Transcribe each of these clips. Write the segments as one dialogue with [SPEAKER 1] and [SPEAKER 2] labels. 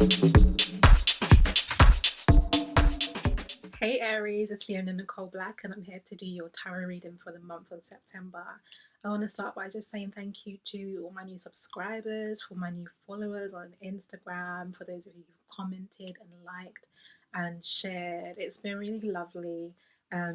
[SPEAKER 1] Hey Aries, it's Leona Nicole Black, and I'm here to do your tarot reading for the month of September. I want to start by just saying thank you to all my new subscribers, for my new followers on Instagram, for those of you who've commented and liked and shared. It's been really lovely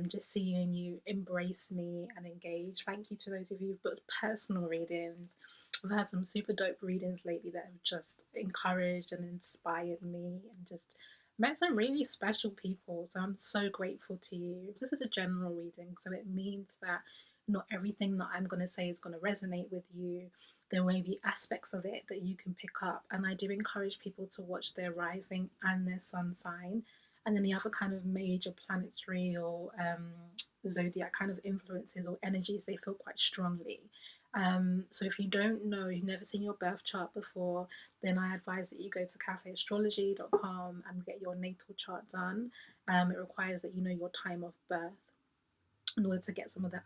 [SPEAKER 1] just seeing you embrace me and engage. Thank you to those of you who've booked personal readings. I've had some super dope readings lately that have just encouraged and inspired me and just met some really special people, so I'm so grateful to you. This is a general reading, so it means that not everything that I'm going to say is going to resonate with you. There may be aspects of it that you can pick up, and I do encourage people to watch their rising and their sun sign, and then the other kind of major planetary or zodiac kind of influences or energies they feel quite strongly. So if you don't know, you've never seen your birth chart before, then I advise that you go to cafeastrology.com and get your natal chart done. It requires that you know your time of birth in order to get some of the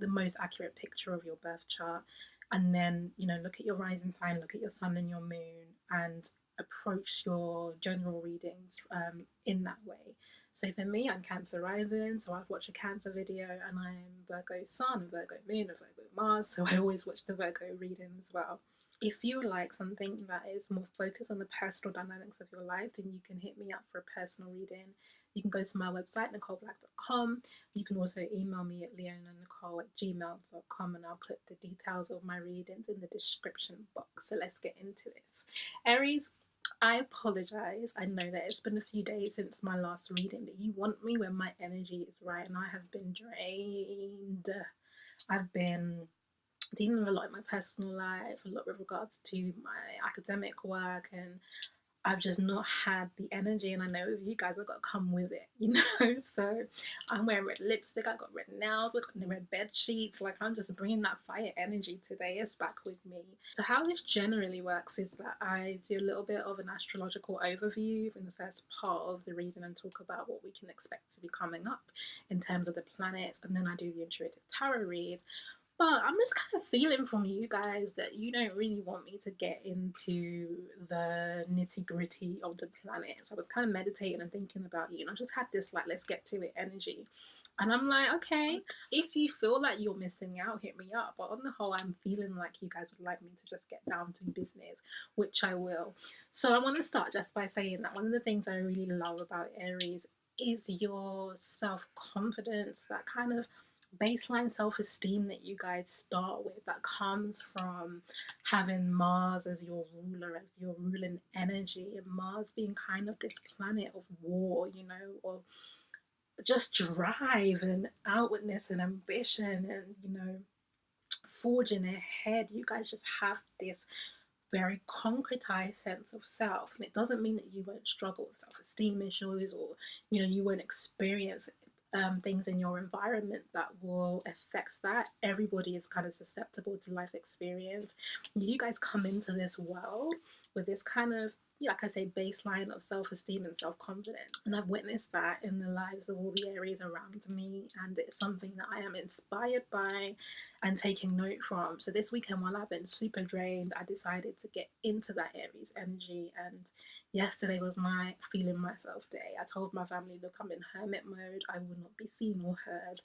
[SPEAKER 1] most accurate picture of your birth chart. And then, look at your rising sign, look at your sun and your moon, and approach your general readings in that way. So for me, I'm Cancer rising, so I've watched a Cancer video, and I'm Virgo sun, Virgo moon, and Virgo Mars, so I always watch the Virgo reading as well. If you would like something that is more focused on the personal dynamics of your life, then you can hit me up for a personal reading. You can go to my website, nicoleblack.com. You can also email me at leonanicole@gmail.com, and I'll put the details of my readings in the description box. So let's get into this. Aries, I apologize. I know that it's been a few days since my last reading, but you want me when my energy is right, and I have been drained. I've been dealing with a lot in my personal life, a lot with regards to my academic work, and I've just not had the energy, and I know with you guys I've got to come with it, so I'm wearing red lipstick, I've got red nails, I've got the red bed sheets, like I'm just bringing that fire energy today. It's back with me. So how this generally works is that I do a little bit of an astrological overview in the first part of the reading and talk about what we can expect to be coming up in terms of the planets, and then I do the intuitive tarot read. But I'm just kind of feeling from you guys that you don't really want me to get into the nitty gritty of the planets. I was kind of meditating and thinking about you, and I just had this like, let's get to it energy. And I'm like, okay, if you feel like you're missing out, hit me up. But on the whole, I'm feeling like you guys would like me to just get down to business, which I will. So I want to start just by saying that one of the things I really love about Aries is your self-confidence, that kind of baseline self-esteem that you guys start with, that comes from having Mars as your ruler, as your ruling energy, and Mars being kind of this planet of war, or just drive and outwardness and ambition and forging ahead. You guys just have this very concretized sense of self, and it doesn't mean that you won't struggle with self-esteem issues, or you won't experience things in your environment that will affect that. Everybody is kind of susceptible to life experience. You guys come into this world with this kind of, like I say, baseline of self-esteem and self-confidence, and I've witnessed that in the lives of all the Aries around me, and it's something that I am inspired by and taking note from. So this weekend, while I've been super drained, I decided to get into that Aries energy, and yesterday was my feeling myself day. I told my family, look, I'm in hermit mode, I will not be seen or heard.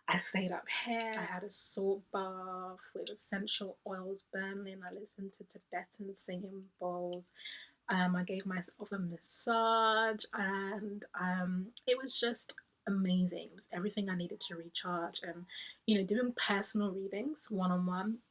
[SPEAKER 1] I stayed up here, I had a salt bath with essential oils burning, I listened to Tibetan singing bowls, I gave myself a massage, and it was just amazing. It was everything I needed to recharge. And doing personal readings one-on-one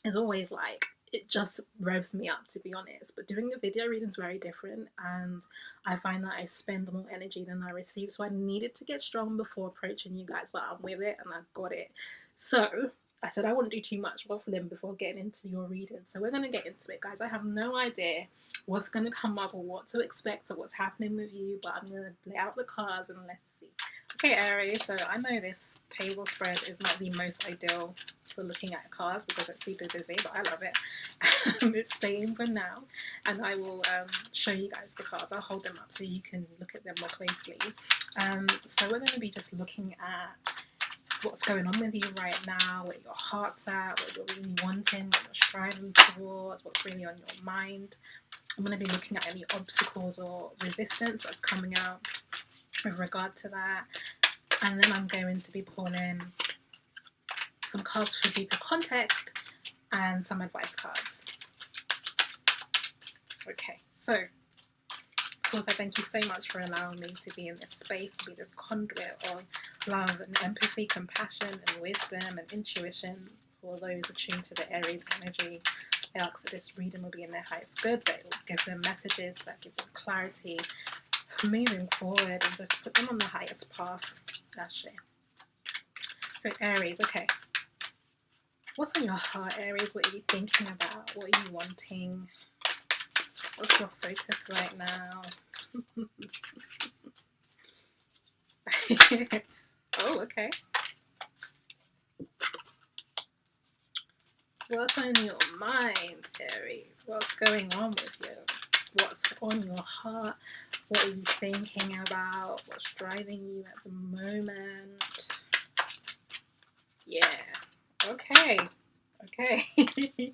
[SPEAKER 1] is always like, it just revs me up, to be honest. But doing the video reading is very different, and I find that I spend more energy than I receive. So I needed to get strong before approaching you guys, but I'm with it and I got it. So I said I wouldn't do too much waffling before getting into your reading. So we're going to get into it, guys. I have no idea what's going to come up or what to expect or what's happening with you, but I'm going to lay out the cards and let's see. Okay, Aries, so I know this table spread is not the most ideal for looking at cards because it's super busy, but I love it. It's staying for now, and I will show you guys the cards. I'll hold them up so you can look at them more closely. So we're going to be just looking at what's going on with you right now, where your heart's at, what you're really wanting, what you're striving towards, what's really on your mind. I'm going to be looking at any obstacles or resistance that's coming out with regard to that. And then I'm going to be pulling some cards for deeper context and some advice cards. Okay, so also thank you so much for allowing me to be in this space, to be this conduit of love and empathy, compassion and wisdom and intuition for those attuned to the Aries energy. I ask that this reading will be in their highest good, that it will give them messages that give them clarity moving forward and just put them on the highest path. Actually. So Aries, okay. What's on your heart, Aries? What are you thinking about? What are you wanting? What's your focus right now? Oh, okay. What's on your mind, Aries? What's going on with you? What's on your heart? What are you thinking about? What's driving you at the moment? Yeah. Okay. Okay.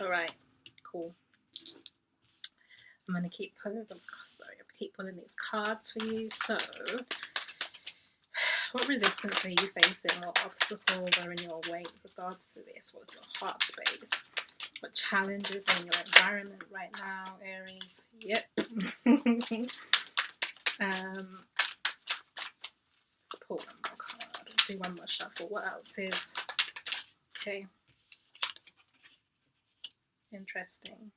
[SPEAKER 1] All right. Cool. I'm gonna keep pulling them. Sorry, I keep pulling these cards for you. So, what resistance are you facing? What obstacles are in your way with regards to this? What's your heart space? What challenges are in your environment right now, Aries? Yep. Let's pull one more card. Do one more shuffle. What else is okay? Interesting.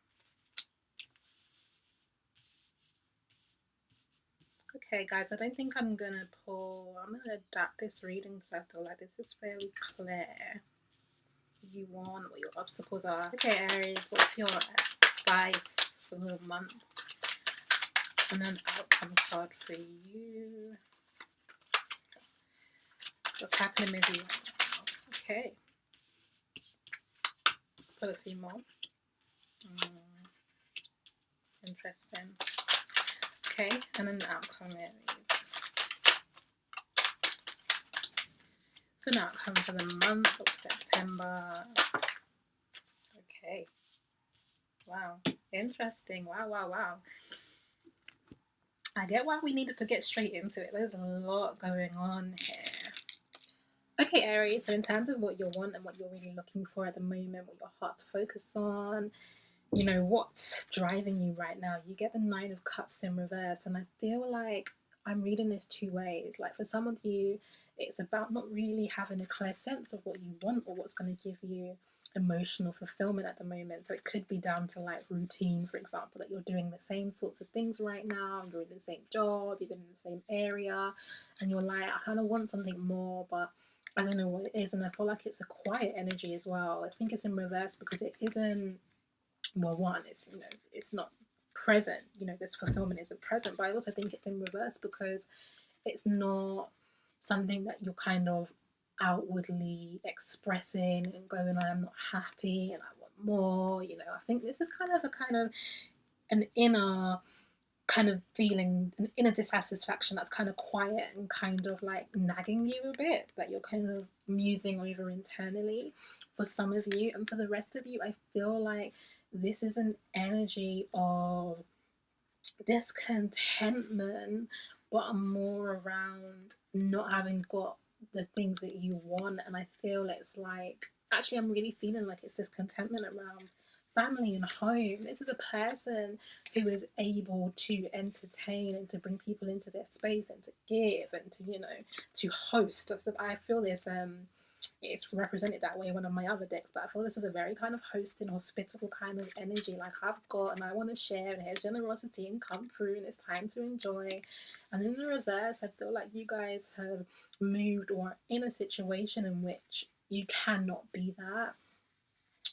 [SPEAKER 1] Okay, guys, I don't think I'm gonna adapt this reading because I feel like this is fairly clear. You want, what your obstacles are. Okay, Aries, what's your advice for the month? And an outcome card for you. What's happening with you right now? Okay. Put a few more. Interesting. Okay, and an outcome, Aries. It's an outcome for the month of September. Okay. Wow. Interesting. Wow. I get why we needed to get straight into it. There's a lot going on here. Okay, Aries, so in terms of what you want and what you're really looking for at the moment, what your heart's focused on, you know, what's driving you right now, you get the Nine of Cups in reverse. And I feel like I'm reading this two ways. Like for some of you, it's about not really having a clear sense of what you want or what's going to give you emotional fulfillment at the moment. So it could be down to like routine, for example, that you're doing the same sorts of things right now, you're in the same job, you're in the same area, and you're like, I kind of want something more, but I don't know what it is. And I feel like it's a quiet energy as well. I think it's in reverse because it isn't, well, one, it's, you know, it's not present, you know, this fulfillment isn't present, but I also think it's in reverse because it's not something that you're kind of outwardly expressing and going, I'm not happy and I want more, you know. I think this is kind of an inner kind of feeling, an inner dissatisfaction that's kind of quiet and kind of like nagging you a bit, that you're kind of musing over internally for some of you. And for the rest of you, I feel like this is an energy of discontentment, but more around not having got the things that you want. And I feel it's like, actually, I'm really feeling like it's discontentment around family and home. This is a person who is able to entertain and to bring people into their space and to give and to, you know, to host. So I feel this it's represented that way in one of my other decks, but I feel this is a very kind of hosting, hospitable kind of energy, like I've got and I want to share, and here's generosity and come through and it's time to enjoy. And in the reverse, I feel like you guys have moved or are in a situation in which you cannot be that,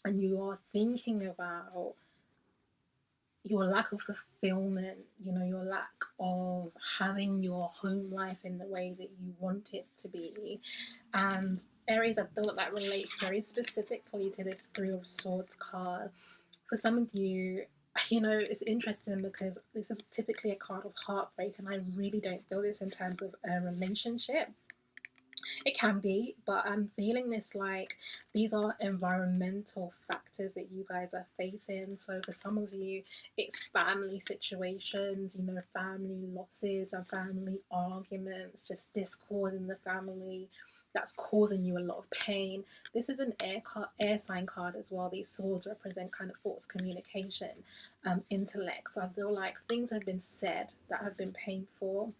[SPEAKER 1] and you are thinking about your lack of fulfillment, you know, your lack of having your home life in the way that you want it to be. And Aries, I thought that relates very specifically to this Three of Swords card. For some of you, you know, it's interesting because this is typically a card of heartbreak, and I really don't feel this in terms of a relationship. It can be, but I'm feeling this like these are environmental factors that you guys are facing. So for some of you, it's family situations, you know, family losses or family arguments, just discord in the family that's causing you a lot of pain. This is an air sign card as well. These swords represent kind of thoughts, communication, intellect. So I feel like things have been said that have been painful.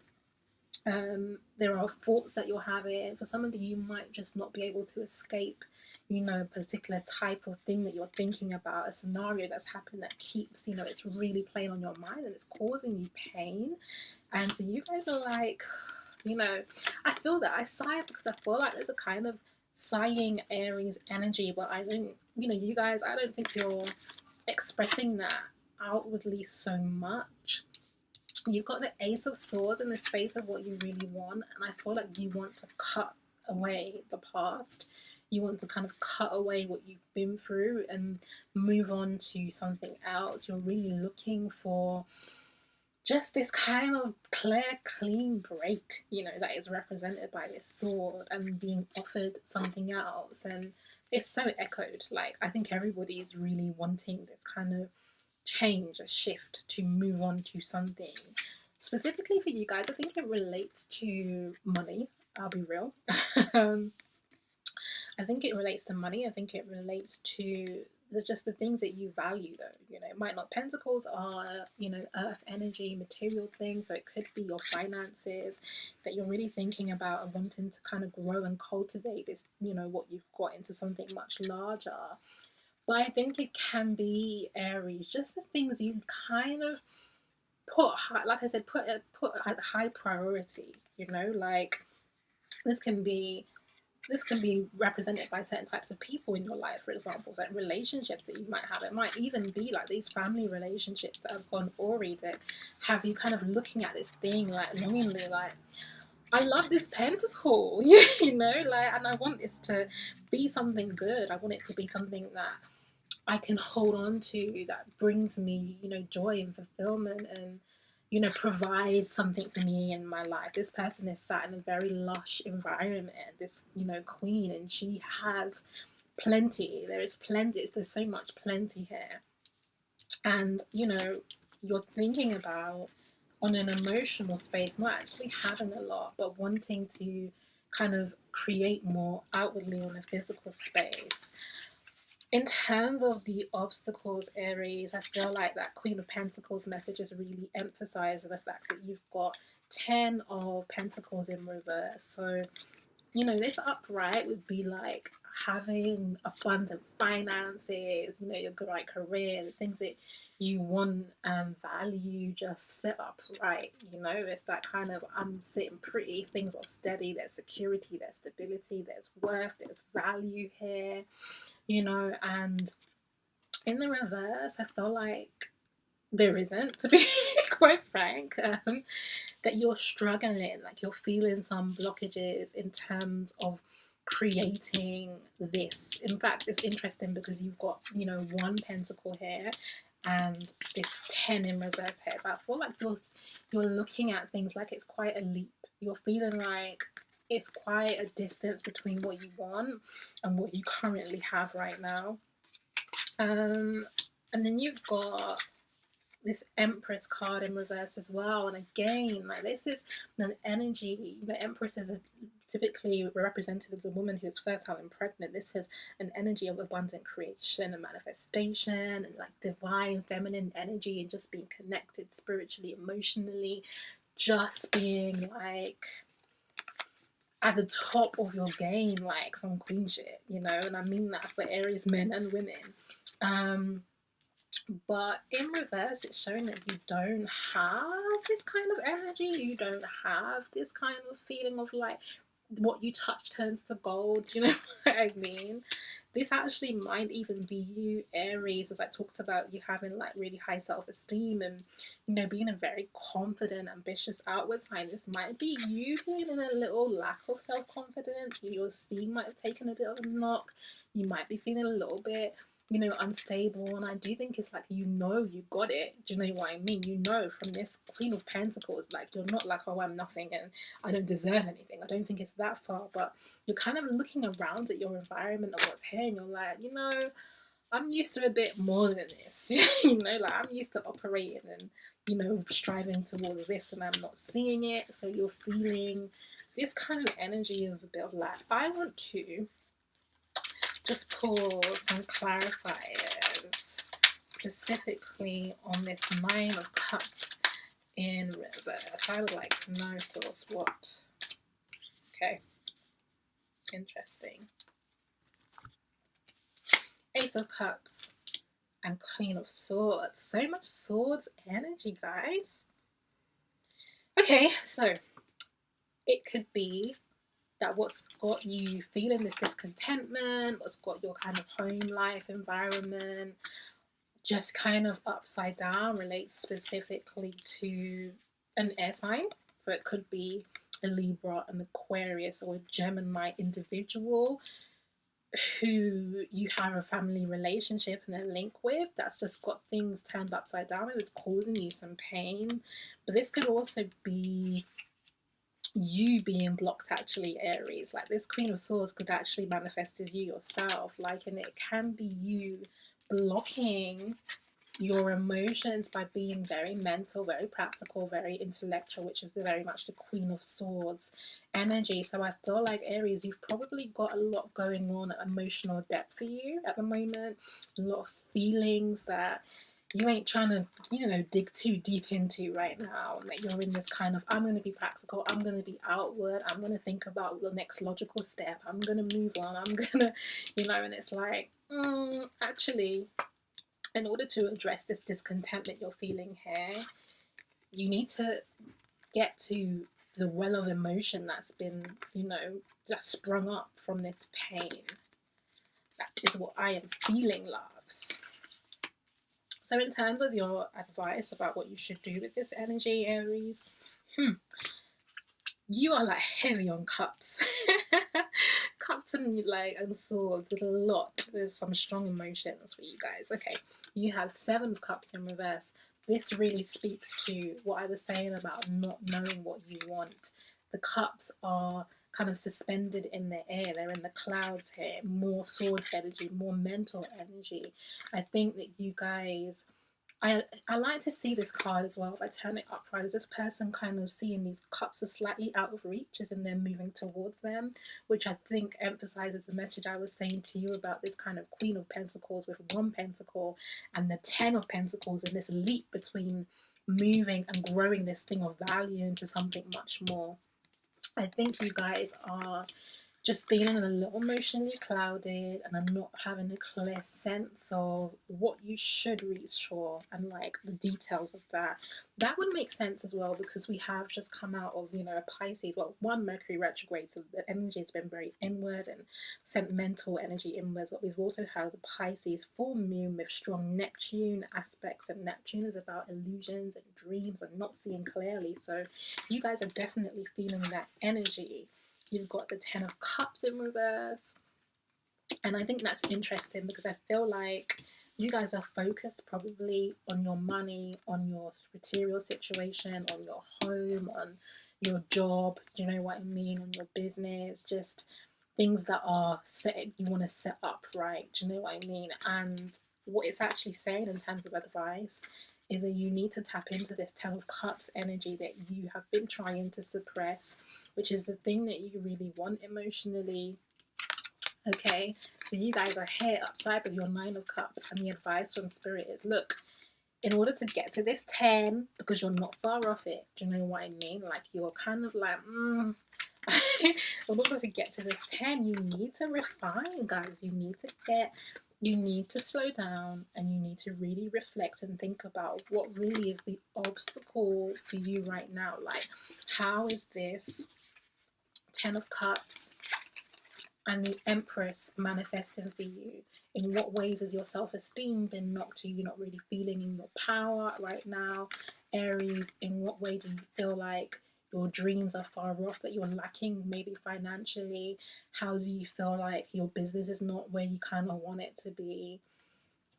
[SPEAKER 1] There are thoughts that you're having. For some of you, you might just not be able to escape, you know, a particular type of thing that you're thinking about, a scenario that's happened that keeps, you know, it's really playing on your mind and it's causing you pain. And so you guys are like, you know, I feel that I sigh because I feel like there's a kind of sighing Aries energy, but I don't, you know, you guys, I don't think you're expressing that outwardly so much. You've got the Ace of Swords in the space of what you really want, and I feel like you want to cut away the past. You want to kind of cut away what you've been through and move on to something else. You're really looking for just this kind of clear, clean break, you know, that is represented by this sword and being offered something else. And it's so echoed. Like, I think everybody is really wanting this kind of change, a shift to move on to something. Specifically for you guys, I think it relates to money. I'll be real. um, I think it relates to money. I think it relates to just the things that you value, though. You know, it might not. Pentacles are, you know, earth energy, material things. So it could be your finances that you're really thinking about and wanting to kind of grow and cultivate this, you know, what you've got into something much larger. But I think it can be Aries, just the things you kind of put high, like I said, put at high priority. You know, like this can be represented by certain types of people in your life, for example, like relationships that you might have. It might even be like these family relationships that have gone awry that have you kind of looking at this thing like longingly, like, I love this pentacle, you know, like, and I want this to be something good. I want it to be something that I can hold on to, that brings me, you know, joy and fulfillment and, you know, provide something for me in my life. This person is sat in a very lush environment, this, you know, queen, and she has plenty. There is plenty. There's so much plenty here. And, you know, you're thinking about on an emotional space, not actually having a lot, but wanting to kind of create more outwardly on a physical space. In terms of the obstacles, Aries, I feel like that Queen of Pentacles message is really emphasizing the fact that you've got 10 of Pentacles in reverse. So, you know, this upright would be like having abundant finances, you know, your right career, the things that you want and value just set up right. You know, it's that kind of I'm sitting pretty, things are steady, there's security, there's stability, there's worth, there's value here, you know. And in the reverse, I feel like there isn't, to be quite frank, that you're struggling, like you're feeling some blockages in terms of creating this. In fact, it's interesting because you've got, you know, one pentacle here and this 10 in reverse here. So I feel like you're looking at things like it's quite a leap. You're feeling like it's quite a distance between what you want and what you currently have right now. And then you've got this Empress card in reverse as well. And again, like this is an energy. The Empress is typically represented as a woman who's fertile and pregnant. This is an energy of abundant creation and manifestation and like divine feminine energy and just being connected spiritually, emotionally, just being like at the top of your game, like some queen shit, you know. And I mean that for Aries men and women. But in reverse, it's showing that you don't have this kind of energy. You don't have this kind of feeling of like what you touch turns to gold. You know what I mean? This actually might even be you, Aries, as I talked about you having like really high self-esteem and, you know, being a very confident, ambitious outward sign. This might be you being in a little lack of self-confidence. Your esteem might have taken a bit of a knock. You might be feeling a little bit you know, unstable. And I do think it's like, you know, you got it. Do you know what I mean? You know, from this Queen of Pentacles, like, you're not like, oh, I'm nothing and I don't deserve anything. I don't think it's that far, but you're kind of looking around at your environment and what's here, and you're like, you know, I'm used to a bit more than this. You know, like, I'm used to operating and, you know, striving towards this, and I'm not seeing it. So you're feeling this kind of energy of a bit of like, I want to just pull some clarifiers specifically on this Nine of Cups in reverse. I would like to know, source, what? Okay, interesting. Ace of Cups and Queen of Swords. So much swords energy, guys. Okay, so it could be that what's got you feeling this discontentment, what's got your kind of home life environment just kind of upside down, relates specifically to an air sign. So it could be a Libra, an Aquarius, or a Gemini individual who you have a family relationship and a link with, that's just got things turned upside down and it's causing you some pain. But this could also be you being blocked, actually, Aries. Like, this Queen of Swords could actually manifest as you yourself, like, and it can be you blocking your emotions by being very mental, very practical, very intellectual, which is very much the Queen of Swords energy. So I feel like, Aries, you've probably got a lot going on at emotional depth for you at the moment, a lot of feelings that you ain't trying to, you know, dig too deep into right now. Like, you're in this kind of, I'm going to be practical, I'm going to be outward, I'm going to think about the next logical step, I'm going to move on, I'm going to, you know, and it's like, actually, in order to address this discontentment you're feeling here, you need to get to the well of emotion that's been, you know, just sprung up from this pain. That is what I am feeling, loves. So in terms of your advice about what you should do with this energy, Aries, you are like heavy on cups. Cups and like and swords. There's a lot. There's some strong emotions for you guys. Okay, you have Seven of Cups in reverse. This really speaks to what I was saying about not knowing what you want. The cups are kind of suspended in the air. They're in the clouds here. More swords energy, more mental energy. I think that you guys, I like to see this card as well. If I turn it upright, is this person kind of seeing these cups are slightly out of reach as in they're moving towards them, which I think emphasizes the message I was saying to you about this kind of Queen of Pentacles with one pentacle and the Ten of Pentacles, and this leap between moving and growing this thing of value into something much more. I think you guys are just feeling a little emotionally clouded, and I'm not having a clear sense of what you should reach for and like the details of that. That would make sense as well, because we have just come out of, you know, a Pisces, well, one Mercury retrograde, so the energy has been very inward and sentimental energy inwards, but we've also had the Pisces full moon with strong Neptune aspects, and Neptune is about illusions and dreams and not seeing clearly. So you guys are definitely feeling that energy. You've got the Ten of Cups in reverse. And I think that's interesting because I feel like you guys are focused probably on your money, on your material situation, on your home, on your job, you know what I mean, on your business, just things that are set, you want to set up right, do you know what I mean? And what it's actually saying in terms of advice is that you need to tap into this Ten of Cups energy that you have been trying to suppress, which is the thing that you really want emotionally. Okay, so you guys are here upside with your Nine of Cups, and the advice from Spirit is, look, in order to get to this 10, because you're not far off it, do you know what I mean? Like, you're kind of like, in order to get to this 10, you need to refine, guys. You need to slow down, and you need to really reflect and think about what really is the obstacle for you right now. Like, how is this Ten of Cups and the Empress manifesting for you? In what ways has your self-esteem been knocked to you not really feeling in your power right now, Aries? In what way do you feel like your dreams are far off, that you're lacking maybe financially? How do you feel like your business is not where you kind of want it to be?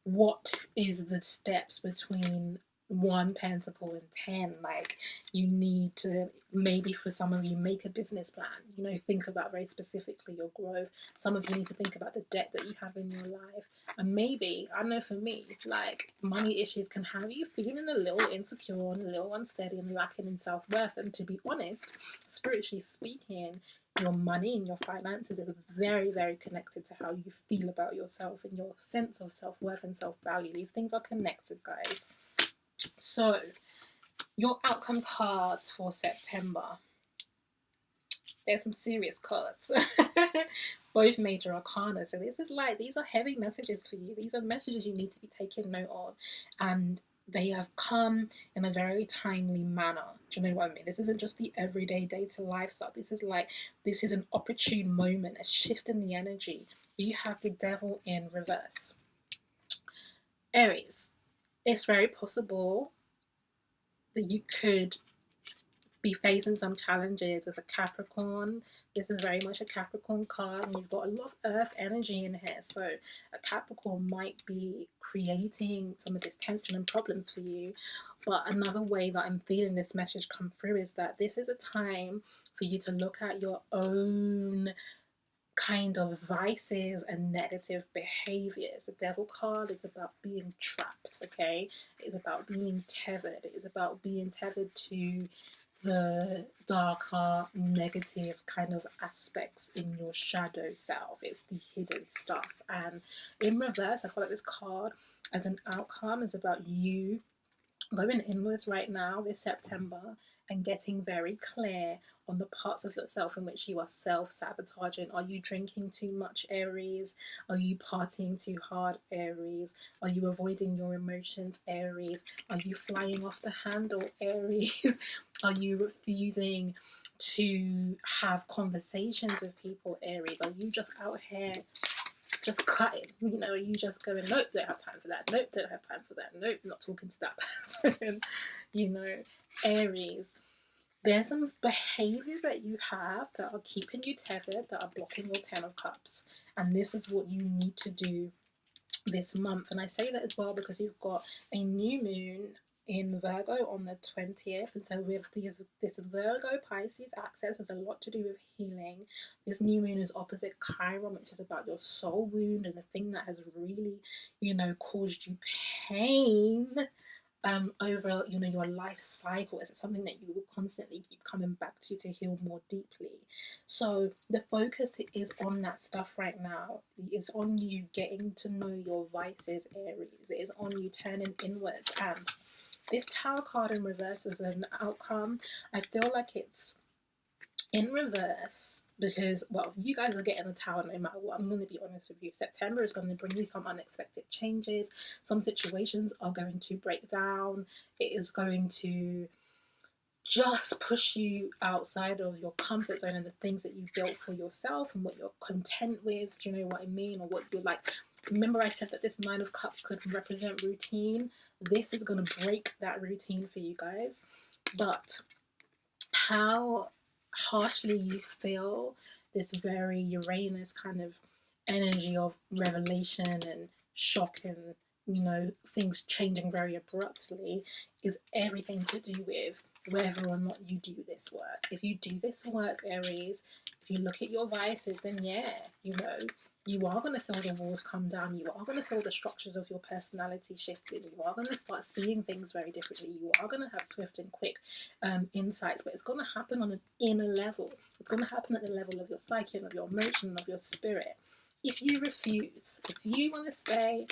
[SPEAKER 1] what is the steps between one pentacle and 10? Like, you need to, maybe for some of you, make a business plan, you know, think about very specifically your growth. Some of you need to think about the debt that you have in your life. And maybe, I know for me, like, money issues can have you feeling a little insecure and a little unsteady and lacking in self-worth. And to be honest, spiritually speaking, your money and your finances are very, very connected to how you feel about yourself and your sense of self-worth and self-value. These things are connected, guys. So, your outcome cards for September. There's some serious cards. Both major arcana. So this is like, these are heavy messages for you. These are messages you need to be taking note of. And they have come in a very timely manner. Do you know what I mean? This isn't just the everyday day-to life stuff. This is an opportune moment, a shift in the energy. You have the devil in reverse. Aries, it's very possible that you could be facing some challenges with a Capricorn. This is very much a Capricorn card, and you've got a lot of earth energy in here. So a Capricorn might be creating some of this tension and problems for you. But another way that I'm feeling this message come through is that this is a time for you to look at your own kind of vices and negative behaviors. The devil card is about being trapped, okay? It is about being tethered. It is about being tethered to the darker, negative kind of aspects in your shadow self. It's the hidden stuff. And in reverse, I feel like this card as an outcome is about you going inwards right now this September and getting very clear on the parts of yourself in which you are self-sabotaging. Are you drinking too much, Aries? Are you partying too hard, Aries? Are you avoiding your emotions, Aries? Are you flying off the handle, Aries? Are you refusing to have conversations with people, Aries? Are you just out here just cutting? You know, you just going, nope, don't have time for that. Nope, don't have time for that. Nope, not talking to that person. You know, Aries, there's some behaviors that you have that are keeping you tethered, that are blocking your 10 of cups. And this is what you need to do this month. And I say that as well because you've got a new moon in Virgo on the 20th, and so with this Virgo Pisces access has a lot to do with healing. This new moon is opposite Chiron, which is about your soul wound and the thing that has really, you know, caused you pain over, you know, your life cycle. Is it something that you will constantly keep coming back to heal more deeply? So the focus is on that stuff right now. It's on you getting to know your vices, Aries. It is on you turning inwards. And this Tower card in reverse is an outcome. I feel like it's in reverse because, well, you guys are getting a Tower no matter what. I'm going to be honest with you. September is going to bring you some unexpected changes. Some situations are going to break down. It is going to just push you outside of your comfort zone and the things that you built for yourself and what you're content with. Do you know what I mean? Or what you're like. Remember I said that this 9 of Cups could represent routine. This is going to break that routine for you guys. But how harshly you feel this very Uranus kind of energy of revelation and shock and, you know, things changing very abruptly is everything to do with whether or not you do this work. If you do this work, Aries, if you look at your vices, then yeah, you know, you are going to feel the walls come down. You are going to feel the structures of your personality shifting. You are going to start seeing things very differently. You are going to have swift and quick insights, but it's going to happen on an inner level. It's going to happen at the level of your psyche and of your emotion and of your spirit. If you refuse, if you want to stay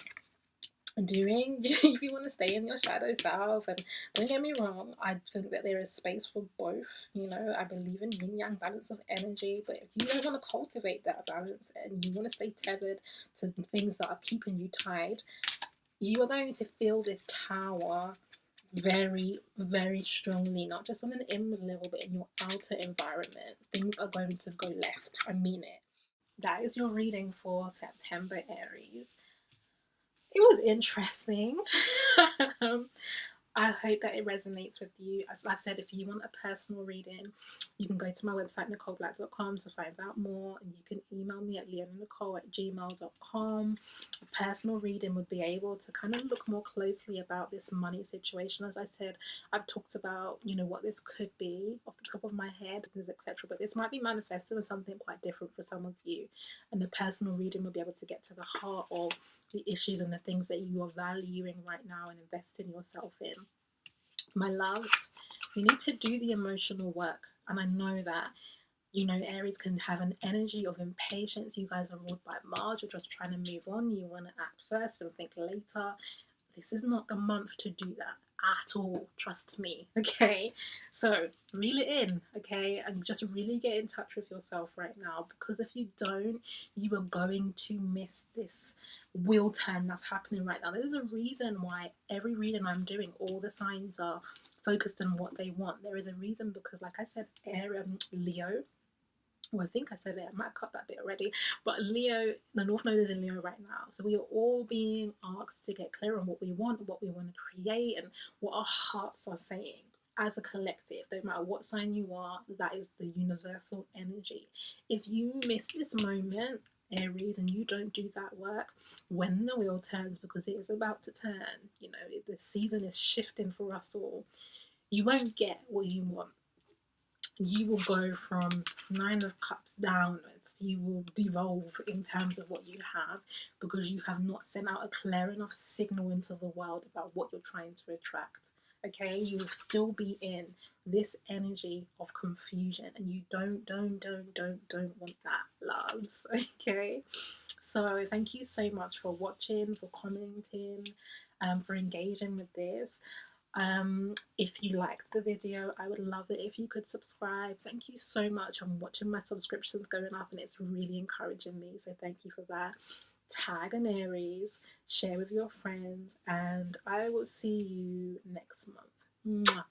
[SPEAKER 1] doing, if you want to stay in your shadow self, and don't get me wrong, I think that there is space for both. You know, I believe in yin yang balance of energy, but if you don't want to cultivate that balance and you want to stay tethered to things that are keeping you tied, you are going to feel this Tower very, very strongly, not just on an inward level, but in your outer environment. Things are going to go left. I mean it. That is your reading for September, Aries. It was interesting. I hope that it resonates with you. As I said, if you want a personal reading, you can go to my website, nicoleblack.com, to find out more. And you can email me at leonanicole@gmail.com. A personal reading would be able to kind of look more closely about this money situation. As I said, I've talked about, what this could be off the top of my head, etc. But this might be manifested as something quite different for some of you. And the personal reading will be able to get to the heart of the issues and the things that you are valuing right now and investing yourself in. My loves, you need to do the emotional work. And I know that, Aries can have an energy of impatience. You guys are ruled by Mars. You're just trying to move on. You want to act first and think later. This is not the month to do that at all. Trust me. Okay. So reel it in. Okay. And just really get in touch with yourself right now, because if you don't, you are going to miss this wheel turn that's happening right now. There's a reason why every reading I'm doing, all the signs are focused on what they want. There is a reason, because like I said, Leo, well, I think I said it, I might cut that bit already, but Leo, the North Node is in Leo right now. So we are all being asked to get clear on what we want, what we want to create, and what our hearts are saying as a collective. No matter what sign you are, that is the universal energy. If you miss this moment, Aries, and you don't do that work when the wheel turns, because it is about to turn, the season is shifting for us all, you won't get what you want. You will go from 9 of Cups downwards. You will devolve in terms of what you have, because you have not sent out a clear enough signal into the world about what you're trying to attract. Okay, you will still be in this energy of confusion, and you don't want that, loves. Okay, so thank you so much for watching, for commenting, for engaging with this. If you liked the video, I would love it if you could subscribe. Thank you so much. I'm watching my subscriptions going up, and it's really encouraging me, so thank you for that. Tag an Aries, share with your friends, and I will see you next month. Mwah.